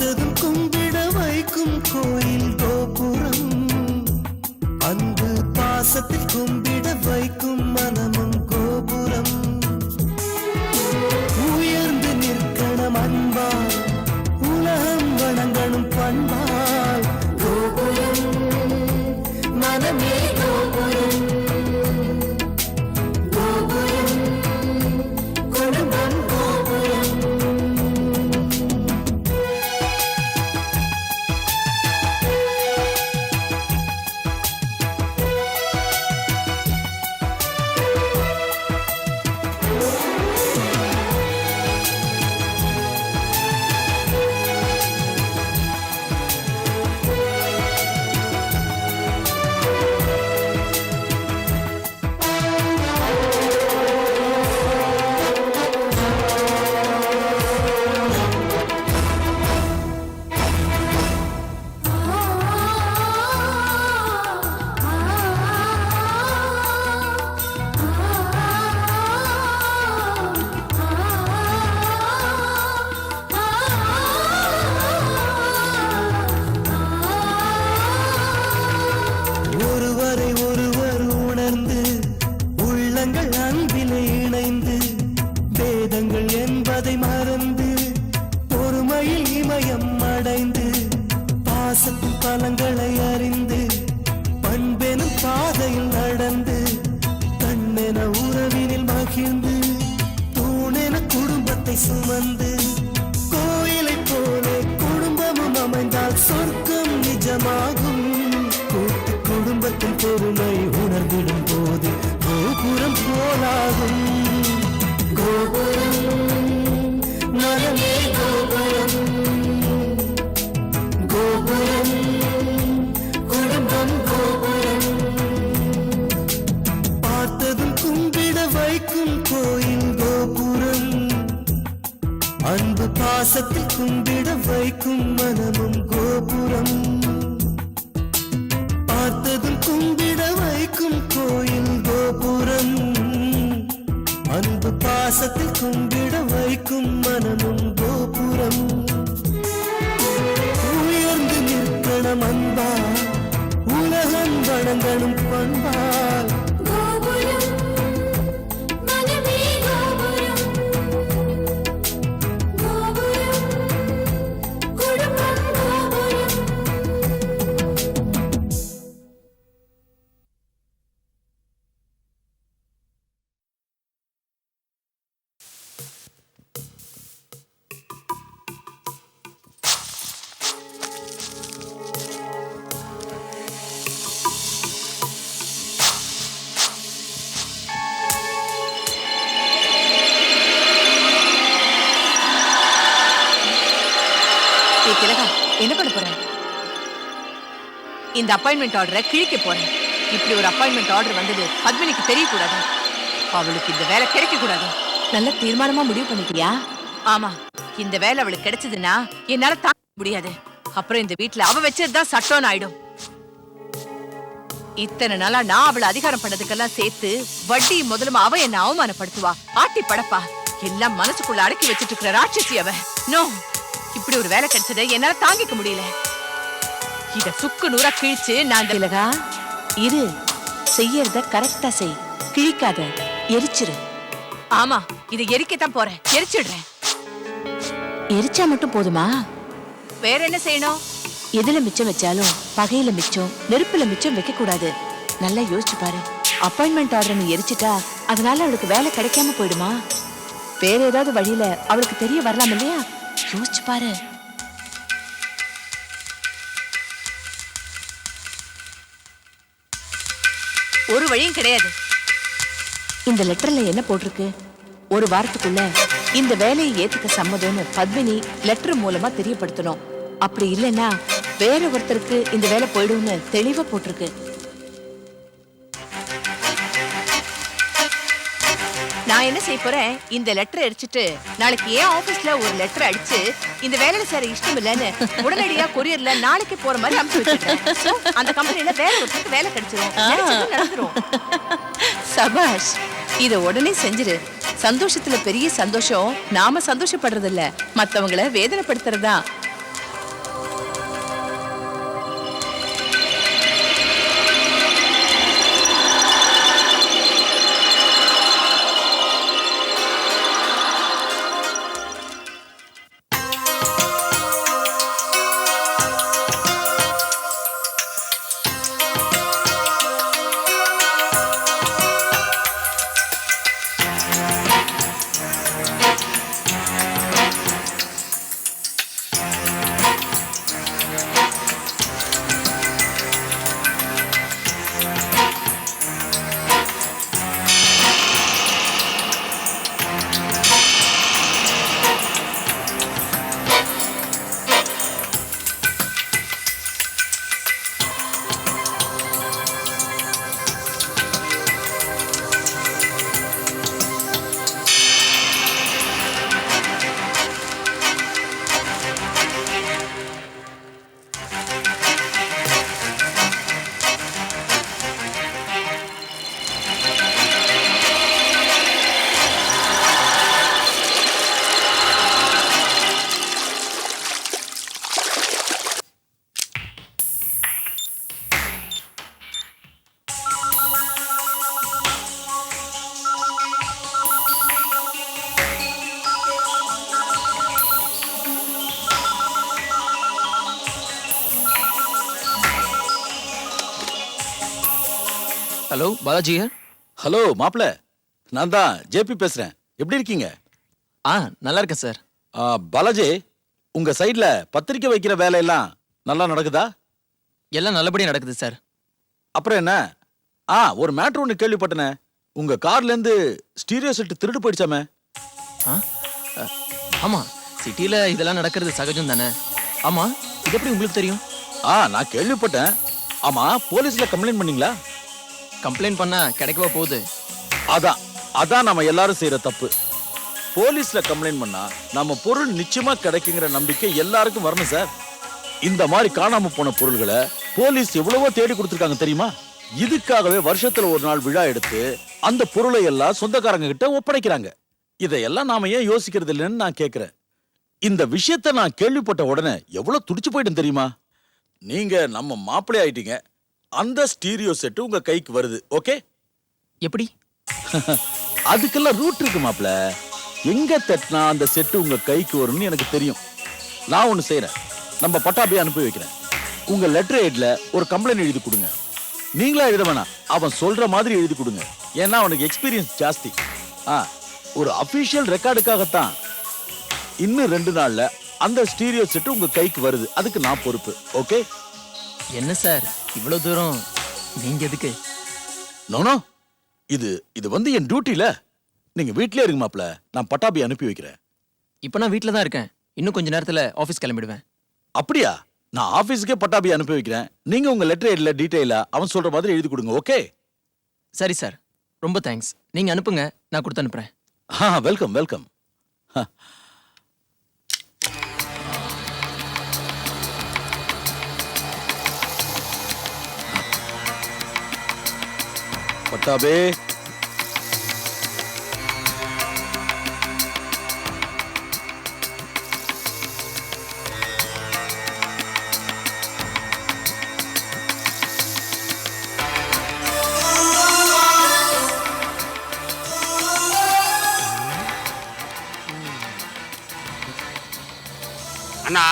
பார்த்ததும் கும்பிட வைக்கும் கோயில் கோபுரம், அன்பு பாசத்தில் கும்பிட வைக்கும் மனமும் கோபுரம். உயர்ந்து நிற்கணும் அன்பால், உலகம் வணங்கணும் பண்பால். கோபுரம் மனமே கோபுரம், கோபுரம் குடும்பம் கோபுரம். ஒருவரை ஒருவர் உணர்ந்து உள்ளங்கள் அன்பிலே இணைந்து, வேதங்கள் என்பதை மறந்து பொறுமையில் இமயம் அடைந்து, பாசத்தின் பலங்களை அறிந்து பண்பெனும் பாதையில் நடந்து, கண்ணென உறவினில் மகிழ்ந்து தூணென குடும்பத்தை சுமந்து, கோயிலை போலே குடும்பமும் அமைந்தால் சொர்க்கம் நிஜமாகும். கூட்டு குடும்பத்தின் பொறுமை உணர்ந்திடும் போது கோபுரம் போலாகும். கோபுரம் மனமே கோபுரம், கோபுரம் குடும்பம் கோபுரம். பார்த்ததும் கும்பிட வைக்கும் கோயில் கோபுரம், அன்பு பாசத்தில் கும்பிட வைக்கும் மனமும் கோபுரம். பார்த்ததும் கும்பிட வைக்கும் கோயில் கோபுரம், அன்பு பாசத்தில் கும்பிட வைக்கும் மனமும் கோபுரம். உயர்ந்து நிற்கணும் அன்பால், உலகம் வணங்கணும் பண்பால். என்ன பண்ண போறேன்? இந்த அப்பாயின்மெண்ட் ஆர்டரை கிழிக்க போறேன். இப்படி ஒரு அப்பாயின்மெண்ட் ஆர்டர் வந்தது பத்மினிக்கு தெரியக்கூடாது. அவளுக்கு இந்த வேலை கிடைக்க கூடாது. நல்ல தீர்மானமா முடிவு பண்ணிட்டியா? ஆமா, இந்த வேலை அவளுக்கு கிடைச்சதுன்னா என்னால தாங்க முடியாது. அப்புறம் இந்த வீட்டுல அவ வச்சதுதான் சட்டம்னு ஆயிடும். இத்தனை நாளா நான் அவளை அதிகாரம் பண்ணதுக்கெல்லாம் சேர்த்து வட்டி முதலுமா அவ என்ன அவமானப்படுத்துவா, ஆட்டி படப்பா. எல்லாம் மனசுக்குள்ள அடக்கி வச்சிட்டு இருக்கிற ராட்சசி அவ. நோ, இப்படி ஒரு வேலை கிடைச்சதை என்னால தாங்கிக்க முடியல. இத சுக்கு நூறா கிழிச்சு நான் திலகா இரு, செய்யறத கரெக்டா செய், கிழிக்காத, எரிச்சிரு. ஆமா, இதை எரிக்கத்தான் போறேன், எரிச்சிடுறேன். எரிச்சா மட்டும் போதுமா? வேற என்ன செய்யணும்? எதுல மிச்சம் வச்சாலும் பகையில மிச்சம், நெருப்புல மிச்சம் வைக்க கூடாது. நல்லா யோசிச்சு பாரு. அப்பாயின்மெண்ட் ஆர்டர் நீ எரிச்சிட்டா அதனால அவளுக்கு வேலை கிடைக்காம போயிடுமா? வேற ஏதாவது வழியில அவளுக்கு தெரிய வரலாம் இல்லையா? யோசிச்சு பாரு. ஒரு வழியும் கிடையாது. இந்த லெட்டர்ல என்ன போட்டிருக்கு? ஒரு வாரத்துக்குள்ள இந்த வேலையை ஏத்துக்க சம்மதம்னு பத்மினி லெட்டர் மூலமா தெரியப்படுத்தணும். அப்படி இல்லைன்னா வேற ஒருத்தருக்கு இந்த வேலை போயிடும்னு தெளிவா போட்டிருக்கு. நான் என்ன செய்ய போறேன், இந்த லெட்டரை அடிச்சுட்டு நாளைக்கு ஏன் ஆபீஸ்ல ஒரு லெட்டர் அடிச்சு இந்த வேலையில சேர இஷ்டம் இல்லன்னு உடனடியா கொரியர்ல நாளைக்கு போற மாதிரி அனுப்பிச்சு வச்சிருக்கேன். அந்த கம்பெனில வேற ஒருத்தருக்கு வேலை கிடைச்சிரும், நடந்துரும். சபாஷ், இத உடனே செஞ்சிரு. சந்தோஷத்துல பெரிய சந்தோஷம் நாம சந்தோஷப்படுறது இல்ல, மத்தவங்களை வேதனைப்படுத்துறதா. ஹலோ பாலாஜி. ஹலோ மாப்ள, நான் தான் ஜேபி பேசுறேன். எப்படி இருக்கீங்க? நல்லா இருக்கேன் சார். பாலாஜி, உங்க சைடுல பத்திரிக்கை வைக்கிற வேலையெல்லாம் நல்லா நடக்குதா? எல்லாம் நல்லபடியா நடக்குது சார். அப்புறம் என்ன? ஒரு மேட்ரு ஒன்று கேள்விப்பட்டனே. உங்க கார்ல இருந்து ஸ்டீரியோ செட் திருடு போயிடுச்சாமே? ஆமா, சிட்டில இதெல்லாம் நடக்கிறது சகஜம் தானே. ஆமா, இது எப்படி உங்களுக்கு தெரியும்? நான் கேள்விப்பட்டேன். ஆமா, போலீஸ்ல கம்ப்ளைண்ட் பண்ணீங்களா? கம்ப்ளைண்ட் பண்ணா கிடைக்கவா போகுது? அதான் நம்ம எல்லாரும் செய்யற தப்பு. போலீஸ்ல கம்ப்ளைண்ட் பண்ணா நம்ம பொருள் நிச்சயமா கிடைக்குங்கிற நம்பிக்கை எல்லாருக்கும் வரணும் சார். இந்த மாதிரி காணாம போன பொருள்களை போலீஸ் எவ்வளவோ தேடி கொடுத்துருக்காங்க தெரியுமா? இதுக்காகவே வருஷத்துல ஒரு நாள் விழா எடுத்து அந்த பொருளை எல்லாம் சொந்தக்காரங்க கிட்ட ஒப்படைக்கிறாங்க. இதையெல்லாம் நாம ஏன் யோசிக்கிறது இல்லைன்னு நான் கேட்கிறேன். இந்த விஷயத்த நான் கேள்விப்பட்ட உடனே எவ்வளவு துடிச்சு போயிடும் தெரியுமா? நீங்க நம்ம மாப்பிள்ளை ஆயிட்டீங்க. அந்த ஸ்டீரியோ செட்டு உங்க கைக்கு வருது. ஓகே? எப்படி? அதுக்கெல்லாம் ரூட் இருக்கு மாப்ள. எங்க தட்டினா அந்த செட்டு உங்க கைக்கு வரும்னு எனக்கு தெரியும். நான் ஒண்ணு செய்யறேன். நம்ம பட்டாபியை அனுப்பி வைக்கிறேன். உங்க லெட்டர் ஹெட்ல ஒரு கம்ப்ளைண்ட் எழுதி கொடுங்க. நீங்களா எழுத வேணாம், அவன் சொல்ற மாதிரி எழுதி கொடுங்க. ஏன்னா அவனுக்கு எக்ஸ்பீரியன்ஸ் ஜாஸ்தி. ஒரு அபிஷியல் ரெக்கார்டுக்காகத்தான். இன்னும் 2 நாள்ல அந்த ஸ்டீரியோ செட்டு உங்க கைக்கு வருது. அதுக்கு நான் பொறுப்பு. ஓகே? என்ன சார் இவ்வளவு தூரம்? நீங்க எதுக்கு? நோ, இது வந்து என் டியூட்டில. நீங்க வீட்லயே இருங்க மாப்ள. நான் பட்டாபி அனுப்பி வைக்கிறேன். இப்ப நான் வீட்ல தான் இருக்கேன். இன்னும் கொஞ்ச நேரத்துல ஆபீஸ் கிளம்பிடுவேன். அப்படியா? நான் ஆபீஸ்க்கே பட்டாபி அனுப்பி வைக்கிறேன். நீங்க உங்க லெட்டர் ஹெட்ல டீடைலா அவன் சொல்ற மாதிரி எழுதி கொடுங்க. ஓகே? சரி சார், ரொம்ப தேங்க்ஸ். நீங்க அனுப்புங்க, நான் கொடுத்து அனுப்புறேன். Welcome welcome. பட்டாபே, அண்ணா,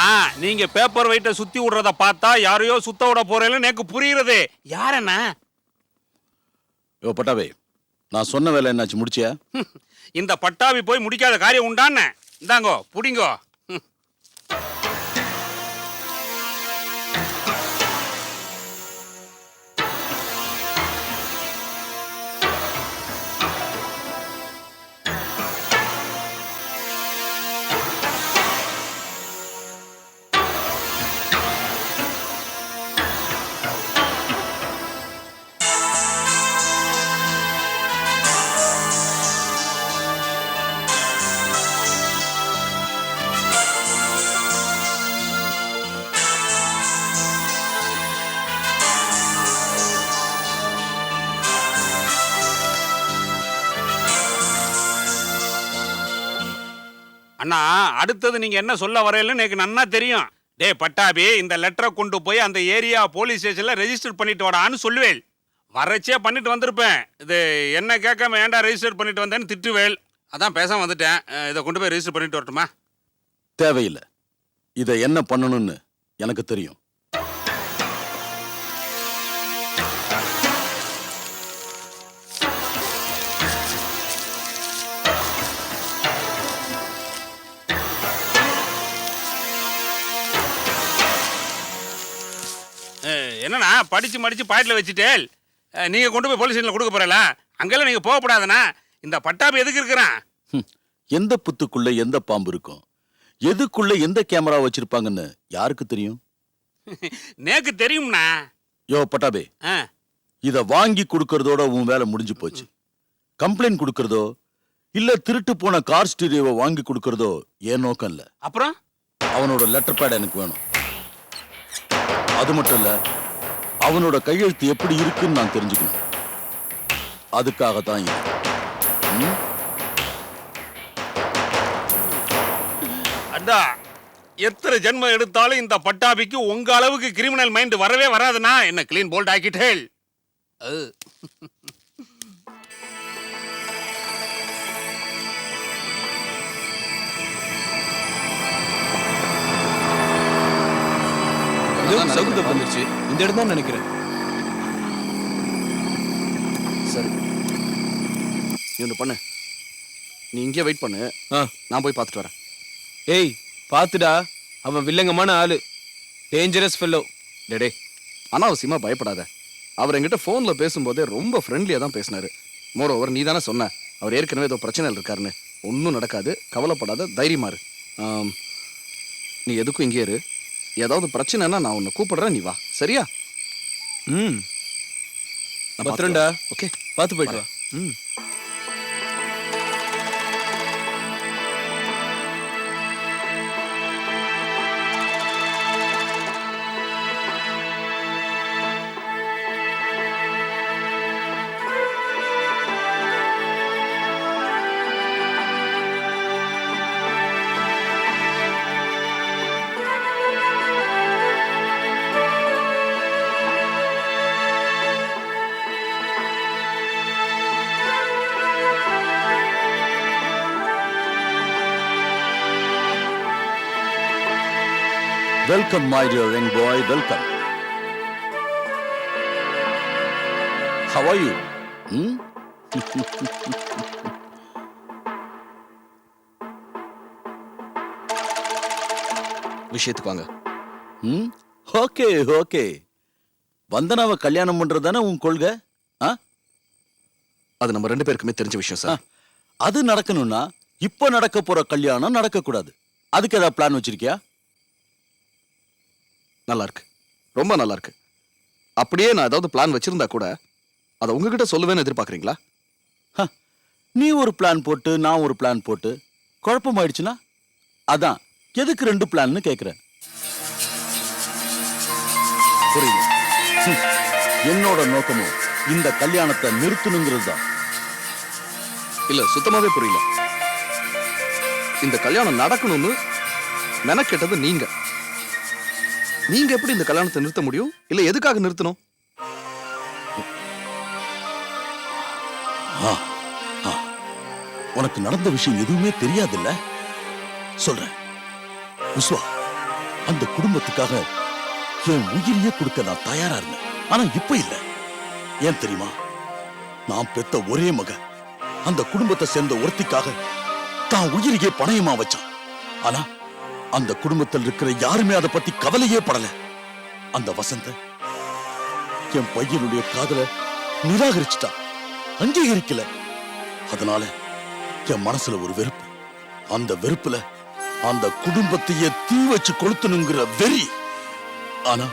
நீங்க பேப்பர் வெயிட்ட சுத்தி விடுறத பார்த்தா யாரையோ சுத்த விட போறேன்னு எனக்கு புரியுறது. யாரண்ணா? யோ பட்டாபே, நான் சொன்ன வேலை என்னாச்சு? முடிச்சியா? இந்த பட்டாபி போய் முடிக்காத காரியம் உண்டான்னு. இந்தாங்கோ புடிங்கோ. அண்ணா, அடுத்தது நீங்க என்ன சொல்ல வரையில எனக்கு நன்னா தெரியும். டே பட்டாபி, இந்த லெட்டரை கொண்டு போய் அந்த ஏரியா போலீஸ் ஸ்டேஷன்ல ரெஜிஸ்டர் பண்ணிட்டு வாடான்னு சொல்லுவேல். வரச்சே பண்ணிட்டு வந்திருப்பேன். இது என்ன கேட்காம ஏன்டா ரெஜிஸ்டர் பண்ணிட்டு வந்தேன்னு திட்டுவேல். அதான் பேசாம வந்துட்டேன். இதை கொண்டு போய் ரெஜிஸ்டர் பண்ணிட்டு வரட்டுமா? தேவையில்லை. இதை என்ன பண்ணணும்னு எனக்கு தெரியும். என்னண்ணா படிச்சு மடிச்சு பாக்கெட்ல வச்சுட்டேல். நீங்க கொண்டு போய் போலீஸ் ஸ்டேஷன்ல கொடுக்க போறல, அங்கெல்லாம் நீங்க போகப்படாதண்ணா. இந்த பட்டாபி எதுக்கு இருக்கிறான்? எந்த புத்துக்குள்ள எந்த பாம்பு இருக்கும், எதுக்குள்ள எந்த கேமரா வச்சிருப்பாங்கன்னு யாருக்கு தெரியும்? நேக்கு தெரியும்ண்ணா. யோ பட்டாபே, இத வாங்கி கொடுக்கறதோட உன் வேலை முடிஞ்சு போச்சு. கம்ப்ளைண்ட் கொடுக்கறதோ இல்ல திருட்டு போன கார் ஸ்டீரியோவை வாங்கி கொடுக்கறதோ ஏன் நோக்கம் இல்ல. அப்புறம் அவனோட லெட்டர் பேட் எனக்கு வேணும். அது மட்டும் இல்ல, அவனோட கையெழுத்து எப்படி இருக்குன்னு நான் தெரிஞ்சுக்கணும். அதுக்காக தான் இது. அடா, எத்தனை ஜென்மம் எடுத்தாலும் இந்த பட்டாபிக்கு உங்க அளவுக்கு கிரிமினல் மைண்ட் வரவே வராதுன்னா என்ன கிளீன் போல்ட் ஆக்கிட்டேல். வந்துருச்சு. இந்த இடம் தான் நினைக்கிறேன். சரி, நீ ஒன்று பண்ணு, நீ இங்கே வெயிட் பண்ணு, நான் போய் பார்த்துட்டு வரேன். ஏய் பாத்துடா, அவன் வில்லங்கமான ஆளு, டேஞ்சரஸ் ஃபெல்லோ. டேடே, அனாவசியமா பயப்படாத. அவர் என்கிட்ட ஃபோன்ல பேசும்போதே ரொம்ப ஃப்ரெண்ட்லியா தான் பேசினாரு. மோர் ஓவர், நீ தானே சொன்ன அவர் ஏற்கனவே ஏதோ பிரச்சனை இருக்காருன்னு. ஒன்றும் நடக்காது, கவலைப்படாத, தைரியமா இரு. நீ எதுக்கும் இங்கே இரு. ஏதாவது பிரச்சனைனா நான் உன்னை கூப்பிடுறேன், நீ வா, சரியா? பத்திரம்டா. ஓகே, பார்த்து போயிட்டு வா. Welcome, my dear young boy. Welcome. How are you? விஷயத்துக்கு வாங்க. Okay okay. வந்தனாவை கல்யாணம் பண்றதுதானே உன் கொள்கை? அது நம்ம 2 பேருக்குமே தெரிஞ்ச விஷயம் சார். அது நடக்கணும்னா இப்ப நடக்க போற கல்யாணம் நடக்க கூடாது. அதுக்கு ஏதாவது பிளான் வச்சிருக்கியா? நல்லா இருக்கு, ரொம்ப நல்லா இருக்கு. அப்படியே நான் ஏதாவது பிளான் வச்சிருந்தா கூட அதை உங்ககிட்ட சொல்லுவேன்னு எதிர்பார்க்குறீங்களா? நீ ஒரு பிளான் போட்டு நான் ஒரு பிளான் போட்டு குழப்பம் ஆயிடுச்சுன்னா அதான் எதுக்கு 2 பிளான்னு கேக்குறேன். புரியுது? என்னோட நோக்கமும் இந்த கல்யாணத்தை நிறுத்தணுங்கிறது தான். இல்ல, சுத்தமாவே புரியல. இந்த கல்யாணம் நடக்கணும்னு மெனக்கெட்டது நீங்க. நீங்க எப்படி இந்த கல்யாணத்தை நிறுத்த முடியும்? இல்ல எதுக்காக நிறுத்தணும்? உனக்கு நடந்த விஷயம் எதுவுமே தெரியாதுல்ல? சொல்றேன் விஸ்வா, அந்த குடும்பத்துக்காக என் உயிரியே கொடுக்க நான் தயாரா இருந்தேன். ஆனா இப்ப இல்ல. ஏன் தெரியுமா? நான் பெத்த ஒரே மக அந்த குடும்பத்தை சேர்ந்த ஒருத்திக்காக தான் உயிரியே பணயமா வச்சான். ஆனா அந்த குடும்பத்தில் இருக்கிற யாருமே அதை பத்தி கவலையே படல. அந்த வசந்த என் பையனுடைய காதலை நிராகரிச்சுட்டா, அங்கீகரிக்கல. அதனால என் மனசுல ஒரு வெறுப்பு. அந்த வெறுப்புல அந்த குடும்பத்தையே தீ வச்சு கொளுத்தணுங்கிற வெறி. ஆனா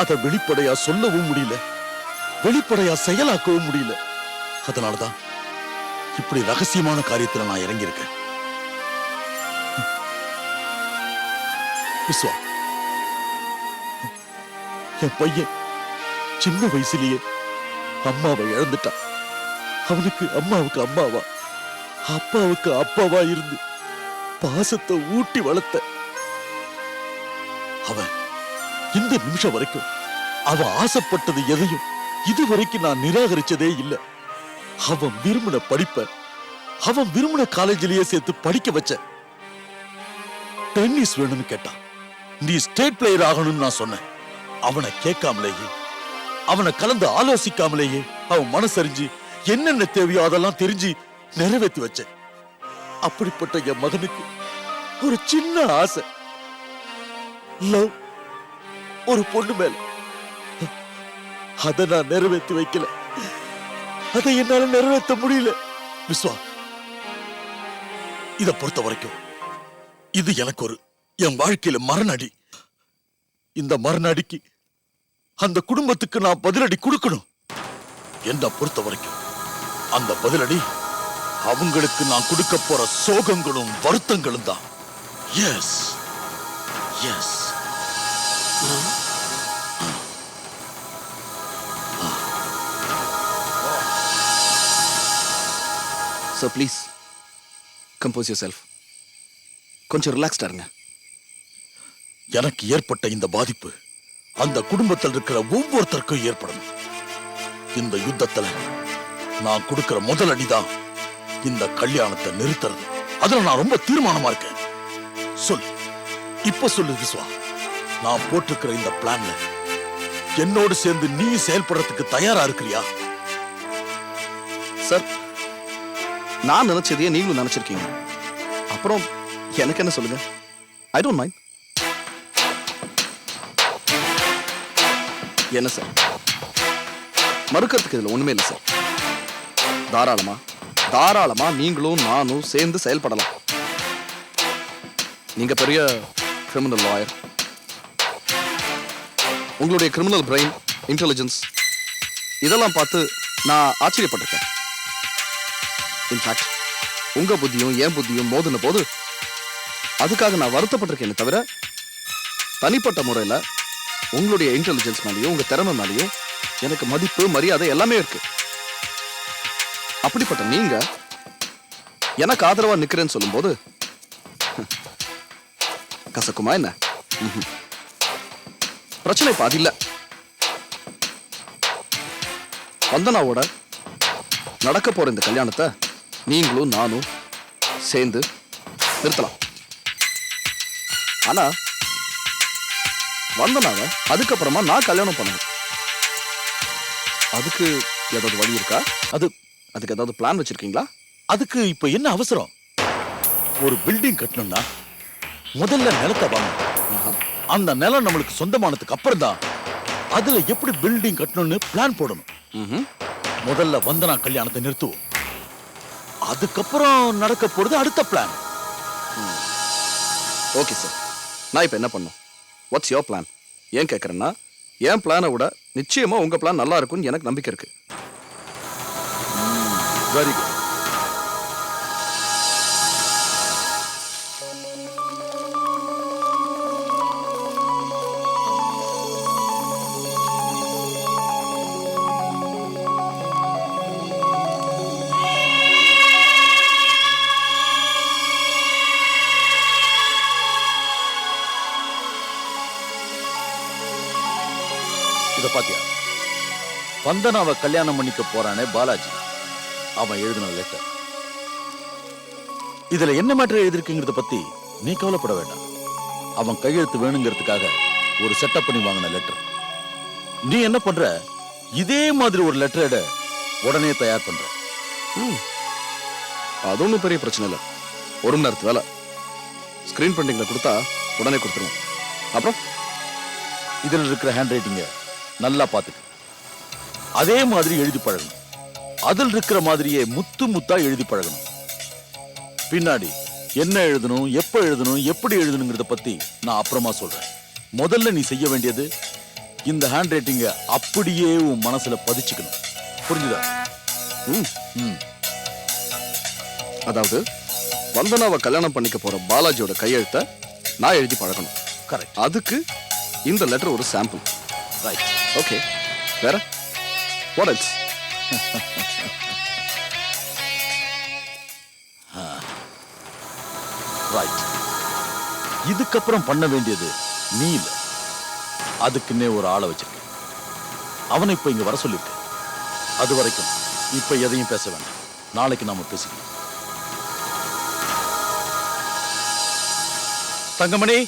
அதை வெளிப்படையா சொல்லவும் முடியல, வெளிப்படையா செயலாக்கவும் முடியல. அதனாலதான் இப்படி ரகசியமான காரியத்துல நான் இறங்கியிருக்கேன். விஸ்வா, என் பையன் சின்ன வயசுலயே அம்மாவை இழந்துட்டான். அவனுக்கு அம்மாவுக்கு அம்மாவா, அப்பாவுக்கு அப்பாவா இருந்து பாசத்தை ஊட்டி வளர்த்த அவன் இந்த நிமிஷம் வரைக்கும் அவன் ஆசைப்பட்டது எதையும் இதுவரைக்கும் நான் நிராகரிச்சதே இல்லை. அவன் விரும்பின படிப்ப அவன் விரும்பின காலேஜிலேயே சேர்த்து படிக்க வச்ச. டென்னிஸ் வேணும்னு கேட்டான். நீ ஸ்டேட் பிளேயர் ஆகணும்னு நான் சொன்னேன். அவனை கேட்காமலேயே, அவனை கலந்து ஆலோசிக்காமலேயே அவன் மனசறிஞ்சு என்னென்ன தேவையோ அதெல்லாம் தெரிஞ்சு நிறைவேற்றி வச்சேன். அப்படிப்பட்ட என் மகனுக்கு ஒரு சின்ன ஆசை, லவ், ஒரு பொண்ணு மேல. அதை நான் நிறைவேற்றி வைக்கல. அதை என்னால நிறைவேற்ற முடியல. விஸ்வா, இதை பொறுத்த வரைக்கும் இது எனக்கு ஒரு என் வாழ்க்கையில மரணடி. இந்த மரணடிக்கு அந்த குடும்பத்துக்கு நான் பதிலடி கொடுக்கணும். என்ன பொறுத்த வரைக்கும் அந்த பதிலடி அவங்களுக்கு நான் கொடுக்க போற சோகங்களும் வருத்தங்களும் தான். Yes yes. So please compose yourself. கொஞ்சம் ரிலாக்ஸ்டா இருங்க. எனக்கு ஏற்பட்ட இந்த பாதிப்பு அந்த குடும்பத்தில் இருக்கிற ஒவ்வொருத்தருக்கும் ஏற்படணும். இந்த யுத்தத்துல நான் கொடுக்கிற முதல் அடிதான் இந்த கல்யாணத்தை நிறுத்துறது. அதுல நான் ரொம்ப தீர்மானமா இருக்கேன். சொல்லு, இப்ப சொல்லு விஸ்வா, நான் போட்டிருக்கிற இந்த பிளான்ல என்னோடு சேர்ந்து நீ செயல்படுறதுக்கு தயாரா இருக்கிறியா? சார், நான் நினைச்சதையே நீங்களும் நினைச்சிருக்கீங்க. அப்புறம் எனக்கு என்ன சொல்லுங்க? I don't mind. என்ன சார், மறுக்கிறதுக்கு இதுல ஒண்ணுமே இல்லை சார். தாராளமா தாராளமா நீங்களும் நானும் சேர்ந்து செயல்படலாம். நீங்க பெரிய கிரிமினல் லாயர், உங்களுடைய கிரிமினல் பிரெயின், இன்டெலிஜென்ஸ் இதெல்லாம் பார்த்து நான் ஆச்சரியப்பட்டிருக்கேன். இன்ஃபேக்ட் உங்க புத்தியும் என் புத்தியும் மோதின போது அதுக்காக நான் வருத்தப்பட்டிருக்கேன். தவிர தனிப்பட்ட முறையில் உங்களுடைய இன்டெலிஜென்ஸ் மேலேயும் உங்க திறமை மேலேயும் எனக்கு மதிப்பு மரியாதை எல்லாமே இருக்கு. அப்படிப்பட்ட நீங்க எனக்கு ஆதரவா நிக்கிறேன்னு சொல்லும்போது கசக்குமா என்ன? பிரச்சனை இப்ப அது இல்ல. வந்தனாவோட நடக்க போற இந்த கல்யாணத்தை நீங்களும் நானும் சேர்ந்து நிறுத்தலாம். ஆனா வந்தனாவை அதுக்கப்புறமா நான் கல்யாணம் பண்ணணும். அதுக்கு ஏதாவது வழி இருக்கா? அதுக்கு ஏதாவது பிளான் வச்சிருக்கீங்களா? அதுக்கு இப்ப என்ன அவசரம்? ஒரு பில்டிங் கட்டணும்னா முதல்ல நிலத்தை வாங்கணும். அந்த நிலம் நம்மளுக்கு சொந்தமானதுக்கு அப்புறம் தான் அதுல எப்படி பில்டிங் கட்டணும்னு பிளான் போடணும். முதல்ல வந்தனா கல்யாணத்தை நிறுத்துவோம். அதுக்கப்புறம் நடக்க போறது அடுத்த பிளான். ஓகே சார், நான் இப்ப என்ன பண்ணும்? What's your plan? ஏன் கேட்கறேன்னா, என் பிளானை விட நிச்சயமா உங்க பிளான் நல்லா இருக்கும்னு எனக்கு நம்பிக்கை இருக்கு. Very good. இத பாத்தியா? வந்தனாவை கல்யாணம் பண்ணிக்க போறானே பாலாஜி, அவன் எழுதின லெட்டர். இதுல என்ன மேட்டர் எழுதிருக்குங்கிறத பத்தி நீ கவலைப்பட வேண்டாம். அவன் கையெழுத்து வேணுங்கிறதுக்காக ஒரு செட்டப் பண்ணி வாங்கின லெட்டர். நீ என்ன பண்ற? இதே மாதிரி ஒரு லெட்டர் உடனே தயார் பண்ற. அது ஒன்றும் பெரிய பிரச்சனை இல்லை. ஒரு மணி நேரத்து வேலை. ஸ்கிரீன் பிரிண்டிங்ல கொடுத்தா உடனே கொடுத்துருவோம். அப்புறம் இதுல இருக்கிற ஹேண்ட் ரைட்டிங்க நல்லா பார்த்துக்க. அதே மாதிரி எழுதி பழகணும். அதில் இருக்கிற மாதிரியே முத்து முத்தா எழுதி பழகணும். பின்னாடி என்ன எழுதணும், எப்ப எழுதணும், எப்படி எழுதணுங்கிறத பத்தி நான் அப்புறமா சொல்றேன். முதல்ல நீ செய்ய வேண்டியது இந்த ஹேண்ட் ரைட்டிங்க அப்படியே உன் மனசுல பதிச்சுக்கணும். புரிஞ்சுதா? அதாவது வந்தனாவை கல்யாணம் பண்ணிக்க போற பாலாஜியோட கையெழுத்தை நான் எழுதி பழகணும். கரெக்ட். அதுக்கு இந்த லெட்டர் ஒரு சாம்பிள். ரைட். ஓகே, வேற வாட் எல்ஸ்? ரைட். இதுக்கப்புறம் பண்ண வேண்டியது நீ இல்ல, அதுக்குன்னே ஒரு ஆளை வச்சிருக்க. அவனை இப்ப இங்க வர சொல்லிருக்க. அது வரைக்கும் இப்ப எதையும் பேச வேண்டாம். நாளைக்கு நாம பேசிக்கலாம். தங்கமணி,